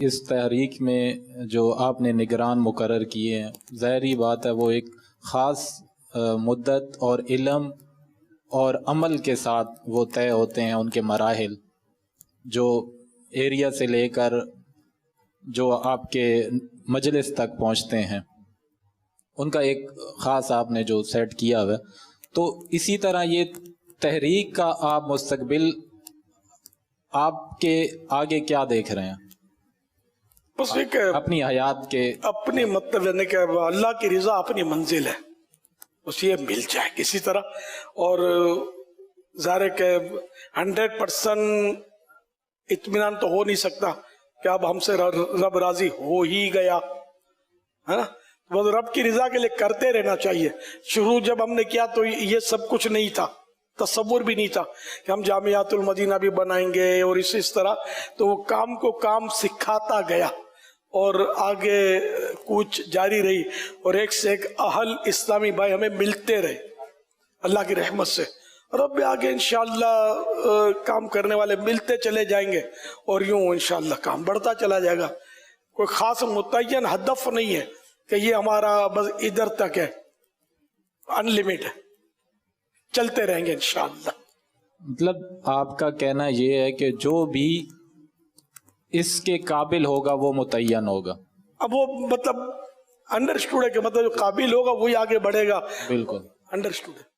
اس تحریک میں جو آپ نے نگران مقرر کیے ہیں، ظاہری بات ہے وہ ایک خاص مدت اور علم اور عمل کے ساتھ وہ طے ہوتے ہیں، ان کے مراحل جو ایریا سے لے کر جو آپ کے مجلس تک پہنچتے ہیں، ان کا ایک خاص آپ نے جو سیٹ کیا ہوا ہے. تو اسی طرح یہ تحریک کا آپ مستقبل آپ کے آگے کیا دیکھ رہے ہیں بس ایک اپنی حیات کے؟ اپنی مطلب یعنی کہ اللہ کی رضا اپنی منزل ہے، بس یہ مل جائے کسی طرح. اور ظاہر ہے کہ 100% اطمینان تو ہو نہیں سکتا کہ اب ہم سے رب راضی ہو ہی گیا ہے نا. بس رب کی رضا کے لیے کرتے رہنا چاہیے. شروع جب ہم نے کیا تو یہ سب کچھ نہیں تھا، تصور بھی نہیں تھا کہ ہم جامعات المدینہ بھی بنائیں گے اور اس طرح. تو وہ کام کو کام سکھاتا گیا اور آگے کچھ جاری رہی، اور ایک سے ایک اہل اسلامی بھائی ہمیں ملتے رہے اللہ کی رحمت سے. اور اب بھی آگے انشاءاللہ کام کرنے والے ملتے چلے جائیں گے اور یوں انشاءاللہ کام بڑھتا چلا جائے گا. کوئی خاص متعین ہدف نہیں ہے کہ یہ ہمارا بس ادھر تک ہے، انلمیٹڈ ہے، چلتے رہیں گے انشاءاللہ. مطلب آپ کا کہنا یہ ہے کہ جو بھی اس کے قابل ہوگا وہ متعین ہوگا. اب وہ مطلب انڈرسٹوڈ ہے کہ مطلب جو قابل ہوگا وہی آگے بڑھے گا. بالکل انڈرسٹوڈ ہے.